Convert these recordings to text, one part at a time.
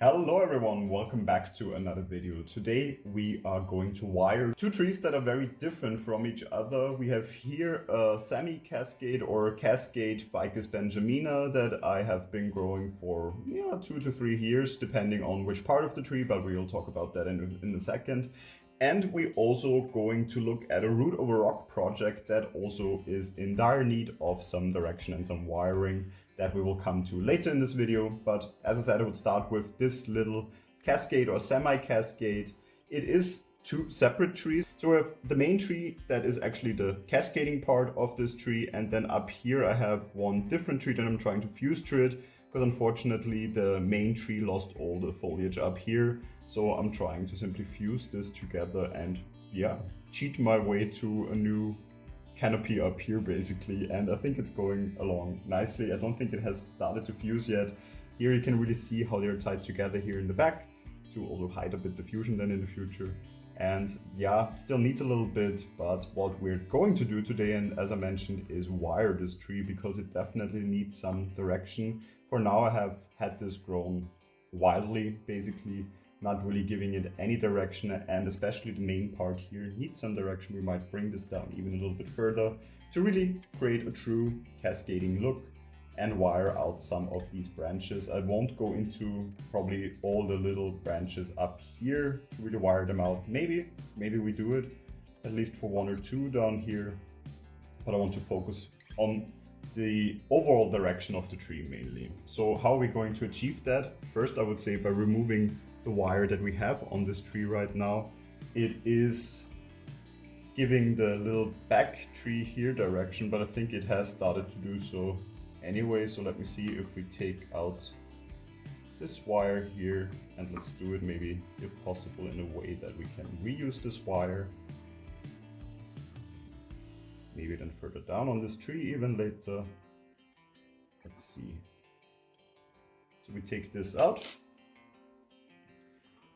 Hello everyone, welcome back to another video. Today we are going to wire two trees that are very different from each other. We have here a semi-cascade or Cascade Ficus benjamina that I have been growing for 2 to 3 years depending on which part of the tree, but we'll talk about that in a second. And we're also going to look at a root over rock project that also is in dire need of some direction and some wiring that we will come to later in this video. But as I said, I would start with this little cascade or semi-cascade. It is two separate trees. So we have the main tree that is actually the cascading part of this tree. And then up here I have one different tree that I'm trying to fuse to it, because unfortunately the main tree lost all the foliage up here. So I'm trying to simply fuse this together and cheat my way to a new canopy up here basically, and I think it's going along nicely. I don't think it has started to fuse yet. Here you can really see how they're tied together here in the back to also hide a bit the fusion then in the future. And still needs a little bit, but what we're going to do today, and as I mentioned, is wire this tree because it definitely needs some direction. For now I have had this grown wildly, basically not really giving it any direction, and especially the main part here needs some direction. We might bring this down even a little bit further to really create a true cascading look and wire out some of these branches. I won't go into probably all the little branches up here to really wire them out. Maybe we do it at least for one or two down here, but I want to focus on the overall direction of the tree mainly. So how are we going to achieve that? First, I would say by removing the wire that we have on this tree right now. It is giving the little back tree here direction, but I think it has started to do so anyway. So let me see if we take out this wire here, and let's do it maybe if possible in a way that we can reuse this wire. Maybe then further down on this tree even later. Let's see. So we take this out.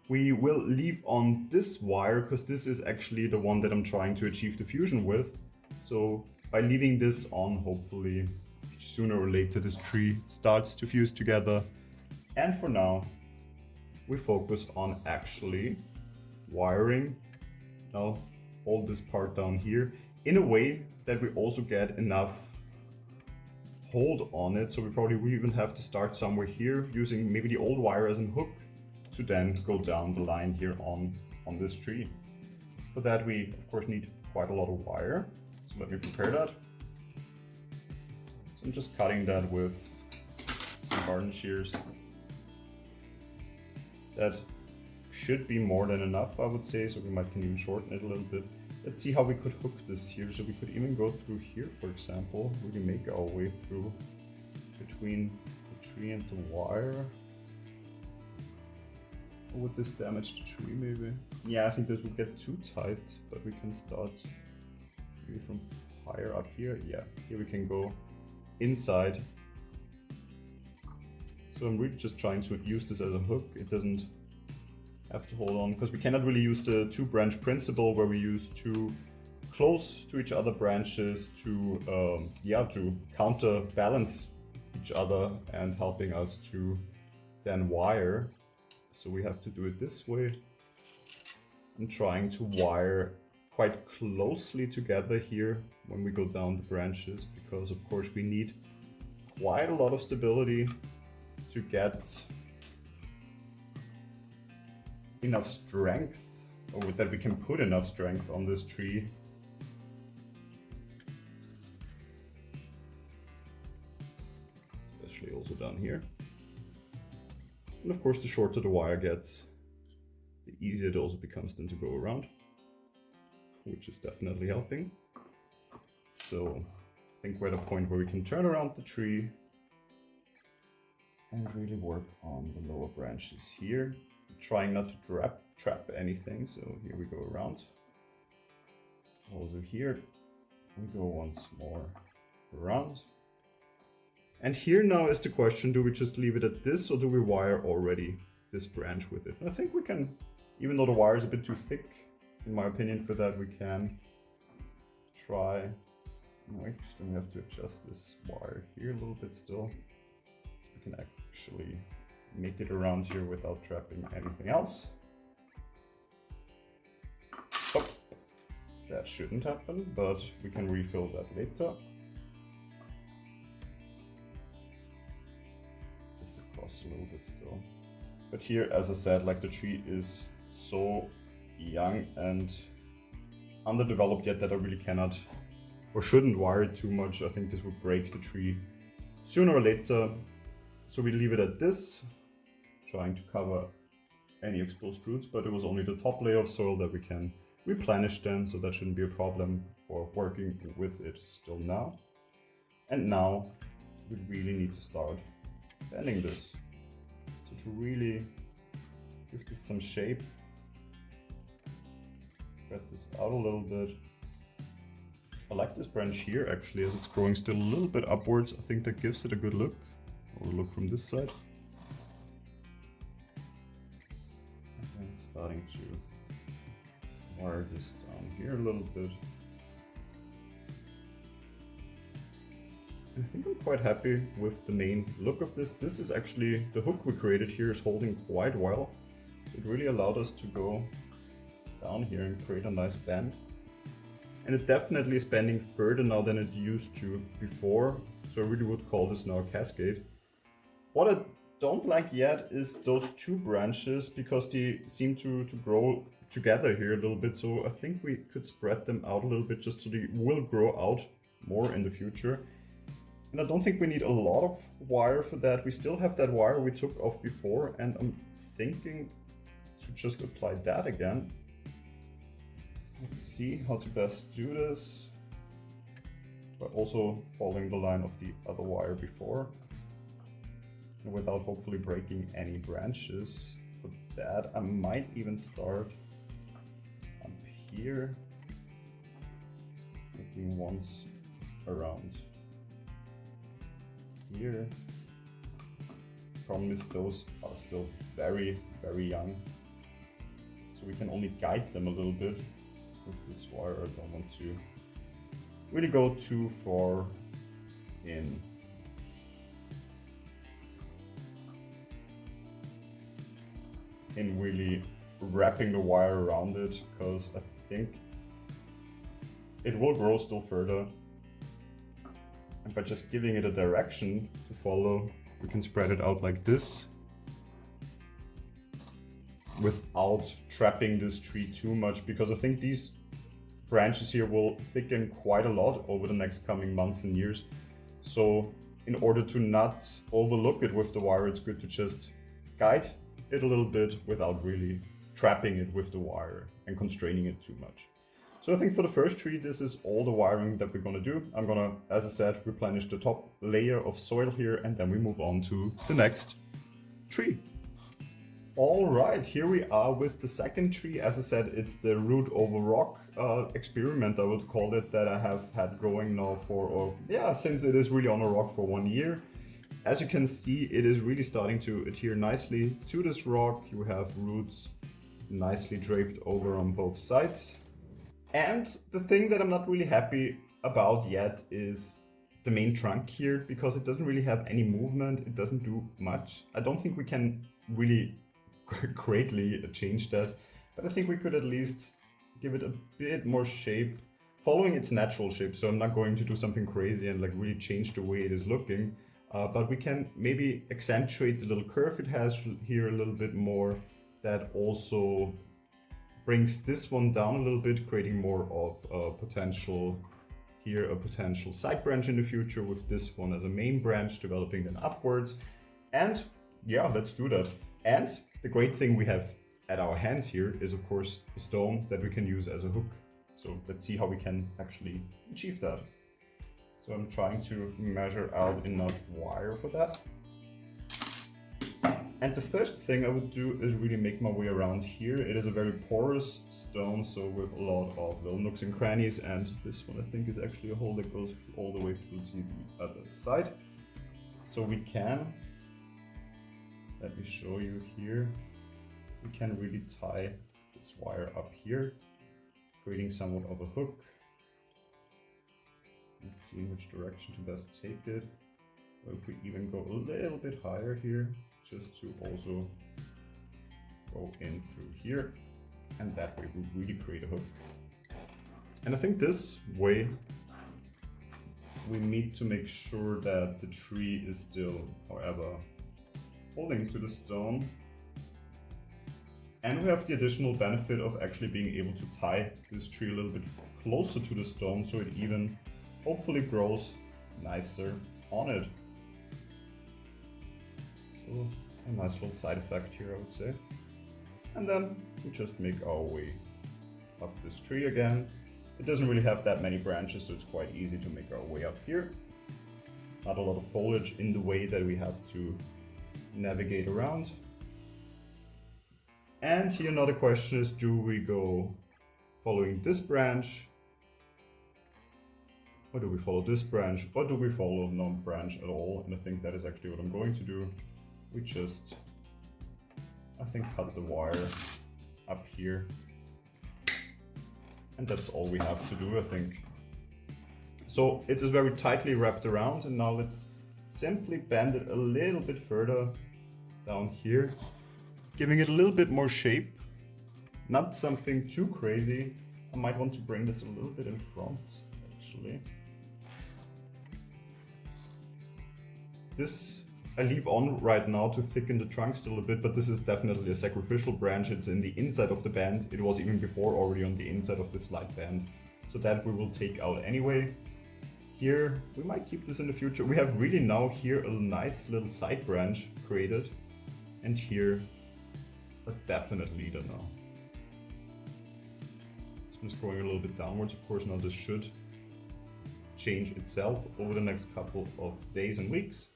We will leave on this wire because this is actually the one that I'm trying to achieve the fusion with. So by leaving this on, hopefully sooner or later this tree starts to fuse together. And for now, we focus on actually wiring now all this part down here in a way that we also get enough hold on it. So we even have to start somewhere here using maybe the old wire as a hook to then go down the line here on this tree. For that we of course need quite a lot of wire. So let me prepare that. So I'm just cutting that with some garden shears. That should be more than enough, I would say, so we can even shorten it a little bit. Let's see how we could hook this here. So we could even go through here, for example. We can make our way through between the tree and the wire. Would this damage the tree maybe? Yeah, I think this would get too tight, but we can start maybe from higher up here. Yeah, here we can go inside. So I'm really just trying to use this as a hook. It doesn't have to hold on because we cannot really use the two branch principle where we use two close to each other branches to counterbalance each other and helping us to then wire. So we have to do it this way. I'm trying to wire quite closely together here when we go down the branches, because of course we need quite a lot of stability to get enough strength, or that we can put enough strength on this tree. Especially also down here. And of course, the shorter the wire gets, the easier it also becomes then to go around, which is definitely helping. So I think we're at a point where we can turn around the tree and really work on the lower branches here. Trying not to trap anything, so here we go around. Also here, we go once more around. And here now is the question, do we just leave it at this or do we wire already this branch with it? I think we can, even though the wire is a bit too thick, in my opinion, for that, we can try. Then we have to adjust this wire here a little bit still. So we can actually make it around here without trapping anything else. Oh, that shouldn't happen, but we can refill that later. This across a little bit still. But here, as I said, like the tree is so young and underdeveloped yet that I really cannot or shouldn't wire it too much. I think this would break the tree sooner or later. So we leave it at this, trying to cover any exposed roots, but it was only the top layer of soil that we can replenish then, so that shouldn't be a problem for working with it still now. And now we really need to start bending this. So to really give this some shape, spread this out a little bit. I like this branch here actually, as it's growing still a little bit upwards. I think that gives it a good look. Or look from this side. And starting to wire this down here a little bit. I think I'm quite happy with the main look of this. This is actually, the hook we created here is holding quite well. It really allowed us to go down here and create a nice bend. And it definitely is bending further now than it used to before. So I really would call this now a cascade. What I don't like yet is those two branches, because they seem to grow together here a little bit. So I think we could spread them out a little bit just so they will grow out more in the future. And I don't think we need a lot of wire for that. We still have that wire we took off before, and I'm thinking to just apply that again. Let's see how to best do this, but also following the line of the other wire before, and without hopefully breaking any branches. For that, I might even start up here, making ones around here. Problem is those are still very, very young, so we can only guide them a little bit with this wire. I don't want to really go too far in. Really wrapping the wire around it, because I think it will grow still further. And by just giving it a direction to follow, we can spread it out like this without trapping this tree too much, because I think these branches here will thicken quite a lot over the next coming months and years. So in order to not overlook it with the wire, it's good to just guide it a little bit without really trapping it with the wire and constraining it too much. So I think for the first tree, this is all the wiring that we're gonna do. I'm gonna, as I said, replenish the top layer of soil here, and then we move on to the next tree. All right, here we are with the second tree. As I said, it's the root over rock experiment, I would call it, that I have had growing now for, since it is really on a rock for 1 year. As you can see, it is really starting to adhere nicely to this rock. You have roots nicely draped over on both sides. And the thing that I'm not really happy about yet is the main trunk here, because it doesn't really have any movement. It doesn't do much. I don't think we can really greatly change that, but I think we could at least give it a bit more shape, following its natural shape. So I'm not going to do something crazy and like really change the way it is looking. But we can maybe accentuate the little curve it has here a little bit more. That also brings this one down a little bit, creating more of a potential here, a potential side branch in the future, with this one as a main branch developing then upwards. And yeah, let's do that. And the great thing we have at our hands here is, of course, a stone that we can use as a hook. So let's see how we can actually achieve that. So I'm trying to measure out enough wire for that. And the first thing I would do is really make my way around here. It is a very porous stone, so with a lot of little nooks and crannies. And this one I think is actually a hole that goes all the way through to the other side. So we can, let me show you here, we can really tie this wire up here, creating somewhat of a hook. Let's see in which direction to best take it. Or if we even go a little bit higher here, just to also go in through here, and that way we really create a hook. And I think this way we need to make sure that the tree is still, however, holding to the stone. And we have the additional benefit of actually being able to tie this tree a little bit closer to the stone, so it even hopefully grows nicer on it. So a nice little side effect here, I would say. And then we just make our way up this tree again. It doesn't really have that many branches, so it's quite easy to make our way up here. Not a lot of foliage in the way that we have to navigate around. And here another question is, do we go following this branch, or do we follow this branch, or do we follow no branch at all? And I think that is actually what I'm going to do. We just, I think, cut the wire up here. And that's all we have to do, I think. So it is very tightly wrapped around, and now let's simply bend it a little bit further down here, giving it a little bit more shape. Not something too crazy. I might want to bring this a little bit in front, actually. This I leave on right now to thicken the trunk still a bit, but this is definitely a sacrificial branch. It's in the inside of the band. It was even before already on the inside of the slide band. So that we will take out anyway. Here, we might keep this in the future. We have really now here a nice little side branch created. And here, a definite leader now. This one's growing a little bit downwards. Of course, now this should change itself over the next couple of days and weeks.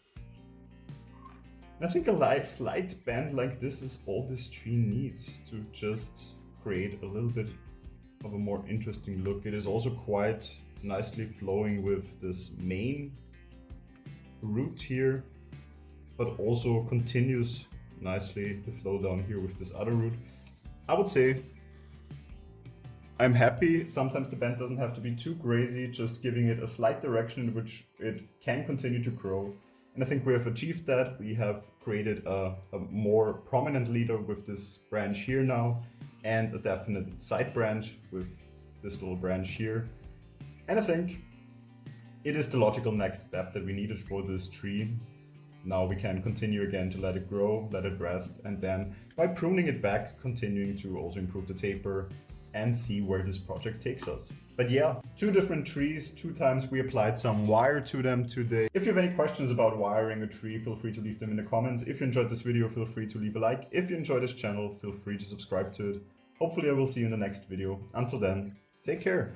And I think a slight bend like this is all this tree needs to just create a little bit of a more interesting look. It is also quite nicely flowing with this main root here, but also continues nicely to flow down here with this other root. I would say I'm happy. Sometimes the bend doesn't have to be too crazy, just giving it a slight direction in which it can continue to grow. And I think we have achieved that. We have created a more prominent leader with this branch here now, and a definite side branch with this little branch here. And I think it is the logical next step that we needed for this tree. Now we can continue again to let it grow, let it rest, and then by pruning it back, continuing to also improve the taper and see where this project takes us. But yeah, 2 different trees, 2 times we applied some wire to them today. If you have any questions about wiring a tree, feel free to leave them in the comments. If you enjoyed this video, feel free to leave a like. If you enjoyed this channel, feel free to subscribe to it. Hopefully I will see you in the next video. Until then, take care.